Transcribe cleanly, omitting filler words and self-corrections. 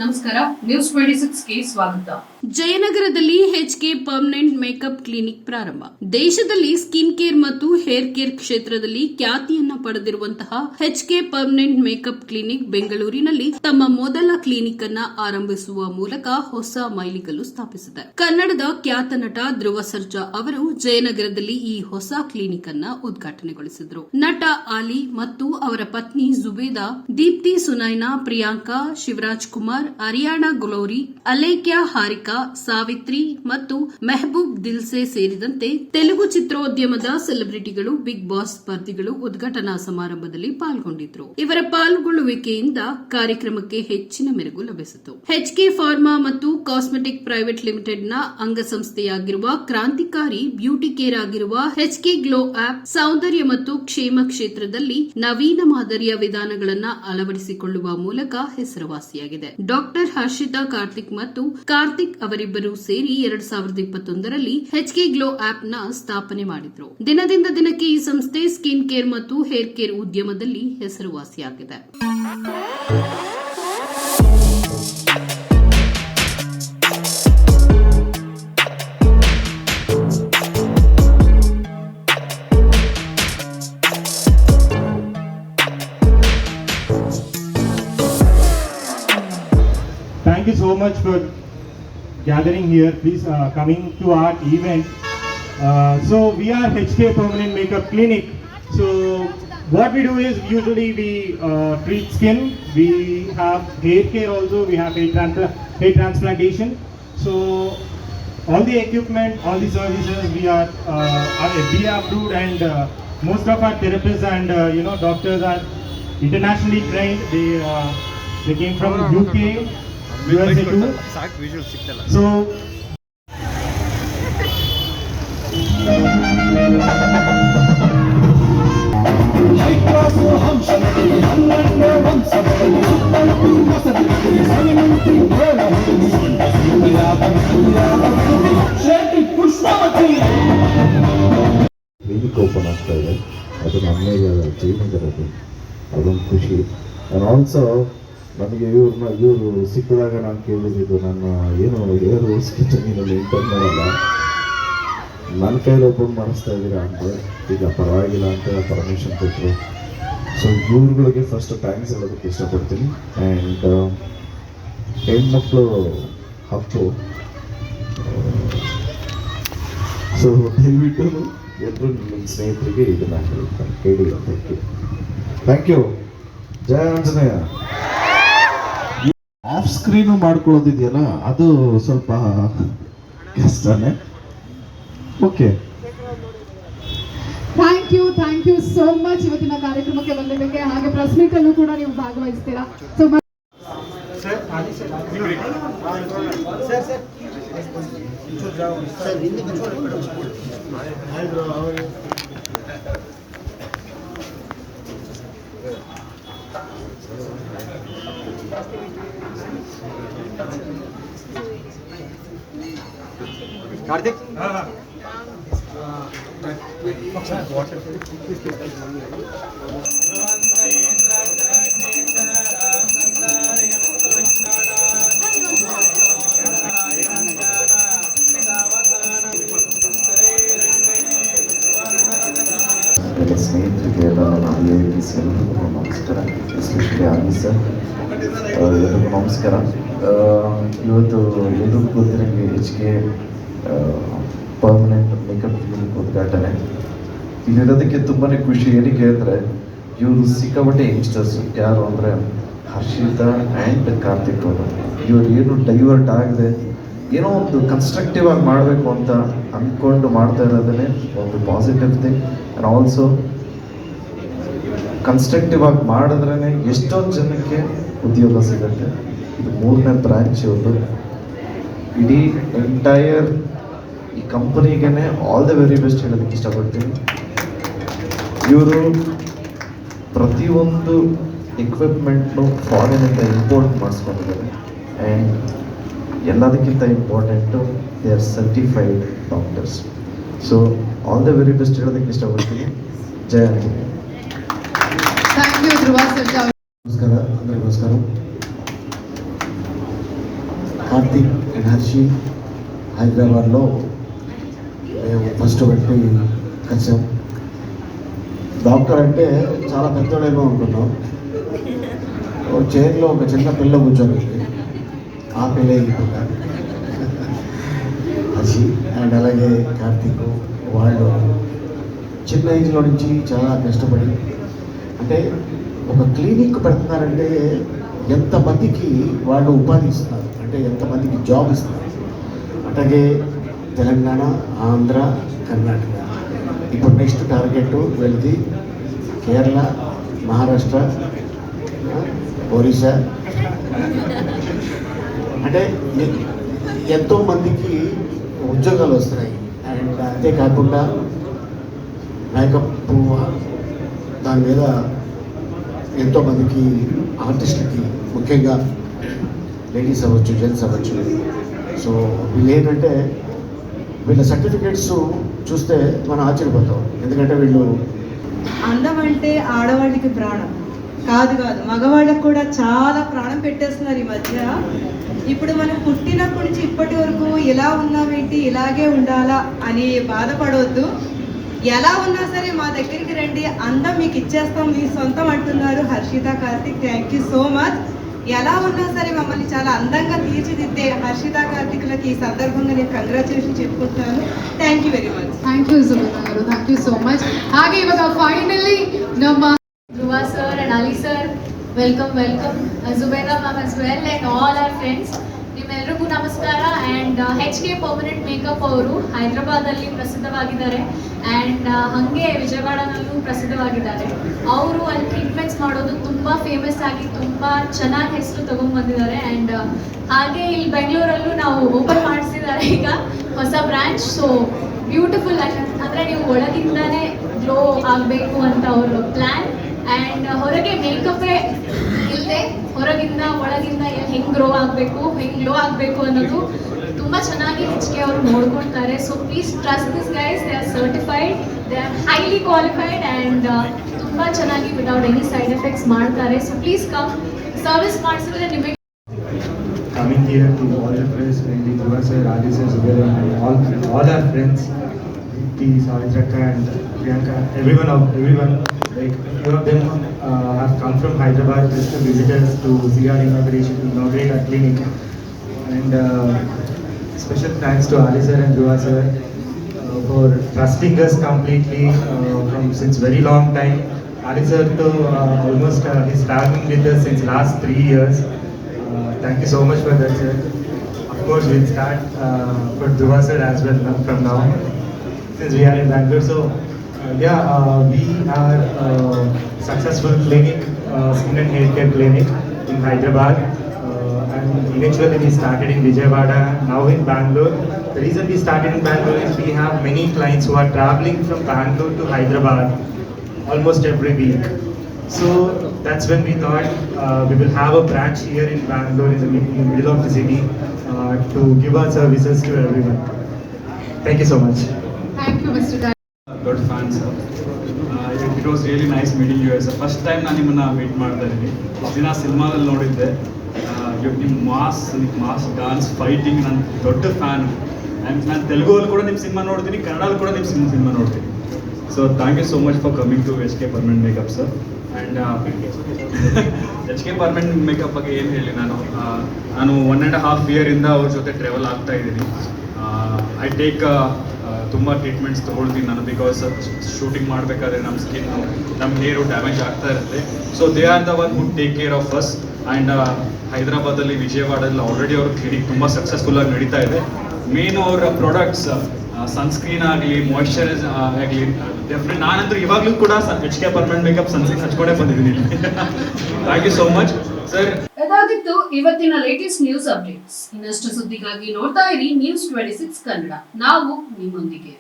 ನಮಸ್ಕಾರ, ನ್ಯೂಸ್ 26ಗೆ ಸ್ವಾಗತ. ಜಯನಗರದಲ್ಲಿ HK permanent makeup clinic ಪ್ರಾರಂಭ. ದೇಶದಲ್ಲಿ ಸ್ಕಿನ್ ಕೇರ್ ಮತ್ತು ಹೇರ್ ಕೇರ್ ಕ್ಷೇತ್ರದಲ್ಲಿ ಖ್ಯಾತಿಯನ್ನ ಪಡೆದಿರುವಂತಹ HK ಪರ್ಮನೆಂಟ್ ಮೇಕಪ್ ಕ್ಲಿನಿಕ್ ಬೆಂಗಳೂರಿನಲ್ಲಿ ತಮ್ಮ ಮೊದಲ ಕ್ಲಿನಿಕ್ ಅನ್ನ ಆರಂಭಿಸುವ ಮೂಲಕ ಹೊಸ ಮೈಲಿಗಲ್ಲು ಸ್ಥಾಪಿಸಿದೆ. ಕನ್ನಡದ ಖ್ಯಾತ ನಟ ಧ್ರುವ ಸರ್ಜಾ ಅವರು ಜಯನಗರದಲ್ಲಿ ಈ ಹೊಸ ಕ್ಲಿನಿಕ್ ಅನ್ನ ಉದ್ಘಾಟನೆಗೊಳಿಸಿದರು. ನಟ ಆಲಿ ಮತ್ತು ಅವರ ಪತ್ನಿ ಜುಬೇದಾ, ದೀಪ್ತಿ ಸುನೈನಾ, ಪ್ರಿಯಾಂಕಾ, ಶಿವರಾಜ್ ಕುಮಾರ್, ಅರಿಯಾನಾ ಗ್ಲೋರಿ, ಅಲೇಖ್ಯಾ ಹಾರಿಕಾ, ಸಾವಿತ್ರಿ ಮತ್ತು ಮೆಹಬೂಬ್ ದಿಲ್ಸೆ ಸೇರಿದಂತೆ ತೆಲುಗು ಚಿತ್ರೋದ್ಯಮದ ಸೆಲೆಬ್ರಿಟಿಗಳು, ಬಿಗ್ ಬಾಸ್ ಸ್ಪರ್ಧಿಗಳು ಉದ್ಘಾಟನಾ ಸಮಾರಂಭದಲ್ಲಿ ಪಾಲ್ಗೊಂಡಿದ್ದರು. ಇವರ ಪಾಲ್ಗೊಳ್ಳುವಿಕೆಯಿಂದ ಕಾರ್ಯಕ್ರಮಕ್ಕೆ ಹೆಚ್ಚಿನ ಮೆರುಗು ಲಭಿಸಿತು. HK ಫಾರ್ಮಾ ಮತ್ತು ಕಾಸ್ಮೆಟಿಕ್ ಪ್ರೈವೇಟ್ ಲಿಮಿಟೆಡ್ನ ಅಂಗಸಂಸ್ಥೆಯಾಗಿರುವ ಕ್ರಾಂತಿಕಾರಿ ಬ್ಯೂಟಿ ಕೇರ್ ಆಗಿರುವ HK ಗ್ಲೋ ಆಪ್ ಸೌಂದರ್ಯ ಮತ್ತು ಕ್ಷೇಮ ಕ್ಷೇತ್ರದಲ್ಲಿ ನವೀನ ಮಾದರಿಯ ವಿಧಾನಗಳನ್ನು ಅಳವಡಿಸಿಕೊಳ್ಳುವ ಮೂಲಕ ಹೆಸರುವಾಸಿಯಾಗಿದೆ. ಡಾಕ್ಟರ್ ಹರ್ಷಿತಾ ಕಾರ್ತಿಕ್ ಮತ್ತು ಕಾರ್ತಿಕ್ ಅವರಿಬ್ಬರು ಸೇರಿ 2021ರಲ್ಲಿ HK ಗ್ಲೋ ಆಪ್ ನ ಸ್ಥಾಪನೆ ಮಾಡಿದ್ರು. ದಿನದಿಂದ ದಿನಕ್ಕೆ ಈ ಸಂಸ್ಥೆ ಸ್ಕಿನ್ ಕೇರ್ ಮತ್ತು ಹೇರ್ ಕೇರ್ ಉದ್ಯಮದಲ್ಲಿ ಹೆಸರುವಾಸಿಯಾಗಿದೆ. Thank you so much for gathering here. Please coming to our event. So we are HK Permanent Makeup Clinic. So what we do is usually we treat skin. We have hair care also. We have hair transplantation. So all the equipment, all the services we are FDA approved, and most of our therapists and doctors are internationally trained. They came from UK. USA too. So clinic open ಆಗ್ತಾ ಇದೆ. ಅದು ನಮಗೆ achievement ಇರೋದು, ಅದೊಂದು ಖುಷಿ. And also ನನಗೆ ಇವರು ಸಿಕ್ಕಿದಾಗ ನಾನು ಕೇಳಿದ್ದು, ನನ್ನ ಏನು ಹೇರ್ ಸ್ಕಿಚನಿನ ಮೇಂಟೈನ್ ಮಾಡಲ್ಲ, ನನ್ನ ಕೈಲಿ ಓಪನ್ ಮಾಡಿಸ್ತಾ ಇದ್ದೀರಾ ಅಂದರೆ ಈಗ ಪರವಾಗಿಲ್ಲ ಅಂತ ಪರ್ಮಿಷನ್ ಕೊಟ್ಟರು. ಸೊ ಇವ್ರುಗಳಿಗೆ ಫಸ್ಟ್ ಥ್ಯಾಂಕ್ಸ್ ಹೇಳೋದಕ್ಕೆ ಇಷ್ಟಪಡ್ತೀನಿ. ಆ್ಯಂಡ್ ಹೆಣ್ಮಕ್ಳು ಹಕ್ಕು. ಸೊ ದಯವಿಟ್ಟು ಎಲ್ಲರೂ ನಿಮ್ಮ ಸ್ನೇಹಿತರಿಗೆ ಇದನ್ನು ಹೇಳಿ ಅಂತ ಥ್ಯಾಂಕ್ ಯು. ಜಯ ಆಂಜನೇಯ. ಆಫ್ ಸ್ಕ್ರೀನು ಮಾಡ್ಕೊಳ್ಳೋದಿದೆಯಲ್ಲ, ಅದು ಸ್ವಲ್ಪ ಕಷ್ಟನೇ. Okay, thank you so much ಇವತ್ತಿನ ಕಾರ್ಯಕ್ರಮಕ್ಕೆ ಬಂದಿದ್ದಕ್ಕೆ. ಹಾಗೆ ಪ್ರೆಸ್ ಮೀಟ್ ಅಲ್ಲೂ ಕೂಡ ನೀವು ಭಾಗವಹಿಸ್ತೀರಾ. So Karthik. ಸ್ನೇಹಿತರಿಗೆ ಎಲ್ಲ ಎಲ್ಲರಿಗೂ ನಮಸ್ಕಾರ. ಎಸ್ಪೆಷಲಿ ಆಗಿ ಸರ್ ಎಲ್ಲರಿಗೂ ನಮಸ್ಕಾರ. ಇವತ್ತು ಎಲ್ರಿಗೂ ಗೊತ್ತಿರಂಗೆ HK ಪರ್ಮನೆಂಟ್ ಮೇಕಪ್ ಕ್ಲಿನಿಕ್ ಉದ್ಘಾಟನೆ. ಇಲ್ಲಿರೋದಕ್ಕೆ ತುಂಬಾ ಖುಷಿ. ಏನಕ್ಕೆ ಅಂದರೆ ಇವರು ಸಿಕ್ಕಾಪಟ್ಟೆ ಯಂಗ್ಸ್ಟರ್ಸ್. ಯಾರು ಅಂದರೆ ಹರ್ಷಿತಾ ಆ್ಯಂಡ್ ಕಾರ್ತಿಕ್ ಅವರು. ಇವರು ಏನು ಡೈವರ್ಟ್ ಆಗದೆ ಏನೋ ಒಂದು ಕನ್ಸ್ಟ್ರಕ್ಟಿವ್ ಆಗಿ ಮಾಡಬೇಕು ಅಂತ ಅಂದ್ಕೊಂಡು ಮಾಡ್ತಾ ಇರೋದೇ ಒಂದು positive thing. And also constructive ಆಗಿ ಮಾಡಿದ್ರೇ ಎಷ್ಟೊಂದು ಜನಕ್ಕೆ ಉದ್ಯೋಗ ಸಿಗುತ್ತೆ. ಇದು 3ನೇ ಬ್ರ್ಯಾಂಚ್ ಇವ್ರದ್ದು. ಇಡೀ ಎಂಟೈರ್ ಈ ಕಂಪನಿಗೆ ಆಲ್ ದ ವೆರಿ ಬೆಸ್ಟ್ ಹೇಳೋದಕ್ಕೆ ಇಷ್ಟಪಡ್ತೀನಿ. ಇವರು ಪ್ರತಿಯೊಂದು ಎಕ್ವಿಪ್ಮೆಂಟ್ನು ಫಾರಿನಿಂದ ಇಂಪೋರ್ಟ್ ಮಾಡಿಸ್ಕೊಂಡಿದ್ದಾರೆ. ಆ್ಯಂಡ್ ಎಲ್ಲದಕ್ಕಿಂತ important they are certified doctors. So all the very best ಹೇಳೋದಕ್ಕೆ ಇಷ್ಟಪಡ್ತೀನಿ. ಜಯ ಆಂಜನೇಯ. Thank you Dhruva Sarja. ನಮಸ್ಕಾರ. ನಮಸ್ಕಾರ. కార్తిక్ అండ్ హర్షి హైదరాబాద్లో మేము ఫస్ట్ పెట్టి కలిసాం. డాక్టర్ అంటే చాలా పెద్దోడేమో అనుకున్నాం. చైర్లో ఒక చిన్న పిల్ల కూర్చొని ఆ పిల్ల ఈ పిల్ల హర్షి అండ్ అలాగే కార్తిక్ వాళ్ళు చిన్న ఏజ్లో నుంచి చాలా కష్టపడి అంటే ఒక క్లినిక్ పెడుతున్నారంటే ఎంతమందికి వాళ్ళు ఉపాధి ఇస్తున్నారు, అంటే ఎంతమందికి జాబ్ ఇస్తున్నారు. అట్లాగే తెలంగాణ, ఆంధ్ర, కర్ణాటక, ఇప్పుడు నెక్స్ట్ టార్గెట్ వెళ్తే కేరళ, మహారాష్ట్ర, ఒరిస్సా, అంటే ఎంతోమందికి ఉద్యోగాలు వస్తున్నాయి. అండ్ అంతేకాకుండా మేకప్ దాని మీద ఎంతోమందికి ఆర్టిస్టులకి, ముఖ్యంగా లేడీస్ అవ్వచ్చు, జెంట్స్ అవ్వచ్చు. సో వీళ్ళు ఏంటంటే వీళ్ళ సర్టిఫికేట్స్ చూస్తే మనం ఆశ్చర్యపోతాం. ఎందుకంటే వీళ్ళు అందం అంటే ఆడవాళ్ళకి ప్రాణం కాదు, మగవాళ్ళకు కూడా చాలా ప్రాణం పెట్టేస్తున్నారు ఈ మధ్య. ఇప్పుడు మనం పుట్టినప్పటి నుంచి ఇప్పటి వరకు ఎలా ఉన్నామేంటి, ఇలాగే ఉండాలా అని బాధపడవద్దు. ఎలా ఉన్నా సరే మా దగ్గరికి రండి, అందం మీకు ఇచ్చేస్తాం, మీ సొంతం అంటున్నారు Harshitha, Karthik. Thank you so much. ఎలా ఉన్నా సరే మమ్మల్ని చాలా అందంగా తీర్చిదిద్దే హర్షిత, కార్తిక్లకి ఈ సందర్భంగా నేను కంగ్రాచులేషన్ చెప్పుకుంటున్నాను. Thank you very much. Thank you Sumitha garu, thank you so much. ಹಾಗೆ ಇವಾಗ ಫೈನಲಿ ನಮ್ಮ ಧ್ರುವ sir and Ali sir, welcome. Zubaida ma'am as well and all our friends. ನಿಮ್ಮೆಲ್ಲರಿಗೂ ನಮಸ್ಕಾರ. ಆ್ಯಂಡ್ HK ಪರ್ಮನೆಂಟ್ ಮೇಕಪ್ ಅವರು ಹೈದರಾಬಾದಲ್ಲಿ ಪ್ರಸಿದ್ಧವಾಗಿದ್ದಾರೆ ಆ್ಯಂಡ್ ಹಾಗೆ ವಿಜಯವಾಡನಲ್ಲೂ ಪ್ರಸಿದ್ಧವಾಗಿದ್ದಾರೆ. ಅವರು ಅಲ್ಲಿ ಟ್ರೀಟ್ಮೆಂಟ್ಸ್ ಮಾಡೋದು ತುಂಬ ಫೇಮಸ್ ಆಗಿ ತುಂಬ ಚೆನ್ನಾಗಿ ಹೆಸರು ತೊಗೊಂಡ್ಬಂದಿದ್ದಾರೆ. ಆ್ಯಂಡ್ ಹಾಗೆ ಇಲ್ಲಿ ಬೆಂಗಳೂರಲ್ಲೂ ನಾವು ಓಪನ್ ಮಾಡಿಸಿದ್ದಾರೆ ಈಗ ಹೊಸ ಬ್ರ್ಯಾಂಚ್. ಸೊ ಬ್ಯೂಟಿಫುಲ್ ಅಂದರೆ ನೀವು ಒಳಗಿಂದಾನೇ ಗ್ಲೋ ಆಗಬೇಕು ಅಂತ ಅವರು ಪ್ಲ್ಯಾನ್. ಆ್ಯಂಡ್ ಹೊರಗೆ ಮೇಕಪ್ಪೇ ಇಲ್ಲದೆ ಹೊರಗಿಂದ ಒಳಗಿಂದ ಹೆಂಗೆ ಗ್ರೋ ಆಗಬೇಕು, ಹೆಂಗೆ ಗ್ಲೋ ಆಗಬೇಕು ಅನ್ನೋದು ತುಂಬ ಚೆನ್ನಾಗಿ HK ಅವರು ನೋಡ್ಕೊಳ್ತಾರೆ. So please trust this guys, they are certified, they are highly qualified and ತುಂಬ ಚೆನ್ನಾಗಿ ವಿದೌಟ್ ಎನಿ ಸೈಡ್ ಎಫೆಕ್ಟ್ಸ್ ಮಾಡ್ತಾರೆ. ಸೊ ಪ್ಲೀಸ್ ಕಮ್, ಸರ್ವಿಸ್ ಮಾಡಿಸಿದ್ರೆ ನಿಮಗೆ. Coming here to all the friends, mainly Dhruva sir, Ali sir, Zubaida, and all our friends, Deepti, Savitraka and Priyanka, everyone, like few of them have come from Hyderabad just to visit us to see our inauguration, to inaugurate our clinic. And special thanks to Ali sir and Dhruva sir for trusting us completely from since very long time. Ali sir to almost he's traveling with us since last 3 years. Thank you so much for that, sir. Of course, we'll start for Dhruva sir as well from now, since we are in Bangalore. So, we are successful clinic, skin and hair care clinic in Hyderabad. And eventually we started in Vijayawada, now in Bangalore. The reason we started in Bangalore is we have many clients who are traveling from Bangalore to Hyderabad almost every week. So that's when we thought we will have a branch here in Bangalore, in the middle of the city, to give our services to everyone. Thank you so much. Thank you mister ಗಾರ್. ದೊಡ್ಡ fans. It was really nice meeting you. First time ನಾನು ನಿಮ್ಮನ್ನು meet ಮಾಡ್ತಾ ಇದ್ದೀನಿ. ದಿನ ಸಿನಿಮಾದಲ್ಲಿ ನೋಡಿದ್ದೆ. ನಿಮ್ಮ ಮಾಸ್ ಡಾನ್ಸ್, ಫೈಟಿಂಗ್ ನನ್ನ ದೊಡ್ಡ ಫ್ಯಾನ್. ಆ್ಯಂಡ್ ನಾನು ತೆಲುಗಲ್ಲಿ ಕೂಡ ನಿಮ್ಮ ಸಿನಿಮಾ ನೋಡ್ತೀನಿ, ಕನ್ನಡಲ್ಲಿ ಕೂಡ ನಿಮ್ಮ ಸಿನಿಮಾ ನೋಡ್ತೀನಿ. So thank you so much for coming to HK permanent makeup sir. And HK permanent makeup ಬಗ್ಗೆ ಏನು ಹೇಳಿ, ನಾನು 1.5 year ಅವ್ರ ಜೊತೆ ಟ್ರಾವೆಲ್ ಆಗ್ತಾ ಇದ್ದೀನಿ. ಐ ಟೇಕ್ ತುಂಬ ಟ್ರೀಟ್ಮೆಂಟ್ಸ್ ತೊಗೊಳ್ತೀನಿ ನಾನು, ಬಿಕಾಸ್ ಶೂಟಿಂಗ್ ಮಾಡಬೇಕಾದ್ರೆ ನಮ್ಮ ಸ್ಕಿನ್, ನಮ್ಮ ಹೇರು ಡ್ಯಾಮೇಜ್ ಆಗ್ತಾ ಇರುತ್ತೆ. So they are the one who take care of us. And ಹೈದರಾಬಾದಲ್ಲಿ, ವಿಜಯವಾಡಲ್ಲಿ ಆಲ್ರೆಡಿ ಅವ್ರ ಕ್ಲಿನಿಕ್ ತುಂಬ ಸಕ್ಸಸ್ಫುಲ್ಲಾಗಿ ನಡೀತಾ ಇದೆ. ಮೇನ್ ಅವರ ಪ್ರಾಡಕ್ಟ್ಸ್ ಸನ್ಸ್ಕ್ರೀನ್ ಆಗಲಿ, ಮಾಯ್ಶ್ಚರೈಸ್ ಆಗಲಿ, ಡೆಫಿನೆಟ್ ನಾನಂತೂ ಇವಾಗಲೂ ಕೂಡ HK ಪರ್ಮನೆಂಟ್ ಮೇಕಪ್ ಸನ್ಸ್ಕ್ರೀನ್ ಹಚ್ಕೊಂಡೇ ಬಂದಿದ್ದೀನಿ. Thank you so much sir. ಇದಾಗಿತ್ತು ಇವತ್ತಿನ ಲೇಟೆಸ್ಟ್ ನ್ಯೂಸ್ ಅಪ್ಡೇಟ್ಸ್. ಇನ್ನಷ್ಟು ಸುದ್ದಿಗಾಗಿ ನೋಡ್ತಾ ಇರಿ News 26 ಕನ್ನಡ. ನಾವು ನಿಮ್ಮೊಂದಿಗೆ.